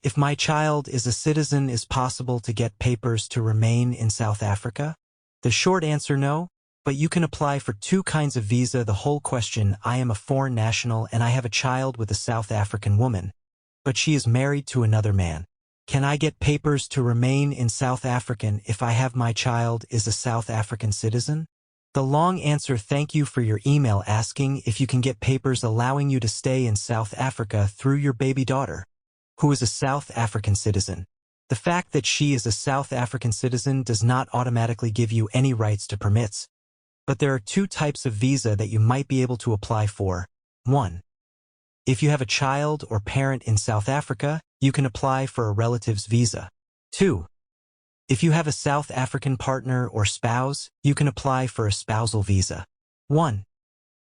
If my child is a citizen, is possible to get papers to remain in South Africa? The short answer, no, but you can apply for two kinds of visa. The whole question: I am a foreign national and I have a child with a South African woman, but she is married to another man. Can I get papers to remain in South Africa if I have my child is a South African citizen? The long answer: thank you for your email asking if you can get papers allowing you to stay in South Africa through your baby daughter, who is a South African citizen. The fact that she is a South African citizen does not automatically give you any rights to permits. But there are two types of visa that you might be able to apply for. 1. If you have a child or parent in South Africa, you can apply for a relative's visa. 2. If you have a South African partner or spouse, you can apply for a spousal visa. 1.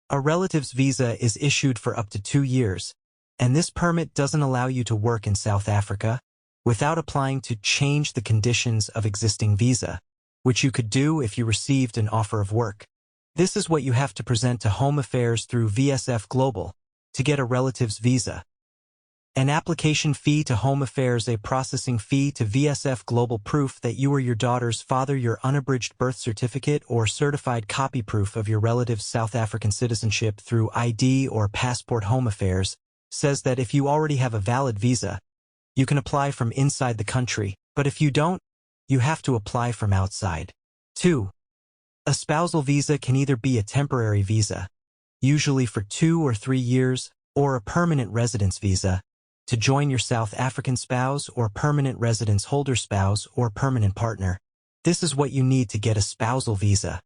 A relative's visa is issued for up to 2 years, and this permit doesn't allow you to work in South Africa without applying to change the conditions of existing visa, which you could do if you received an offer of work. This is what you have to present to Home Affairs through VSF Global to get a relative's visa. An application fee to Home Affairs, a processing fee to VSF Global, proof that you are your daughter's father, your unabridged birth certificate or certified copy, proof of your relative's South African citizenship through ID or passport. Home Affairs says that if you already have a valid visa, you can apply from inside the country, but if you don't, you have to apply from outside. 2. A spousal visa can either be a temporary visa, usually for 2 or 3 years, or a permanent residence visa, to join your South African spouse or permanent residence holder spouse or permanent partner. This is what you need to get a spousal visa.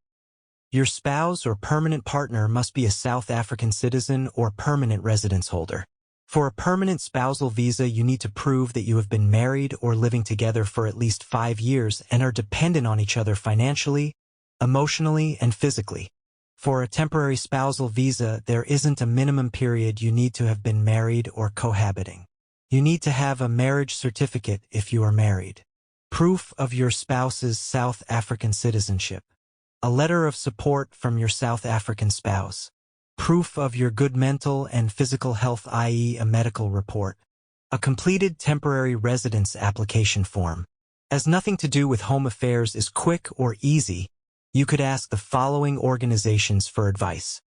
Your spouse or permanent partner must be a South African citizen or permanent residence holder. For a permanent spousal visa, you need to prove that you have been married or living together for at least 5 years and are dependent on each other financially, emotionally, and physically. For a temporary spousal visa, there isn't a minimum period you need to have been married or cohabiting. You need to have a marriage certificate if you are married, proof of your spouse's South African citizenship, a letter of support from your South African spouse, proof of your good mental and physical health, i.e. a medical report, a completed temporary residence application form. As nothing to do with Home Affairs is quick or easy, you could ask the following organizations for advice.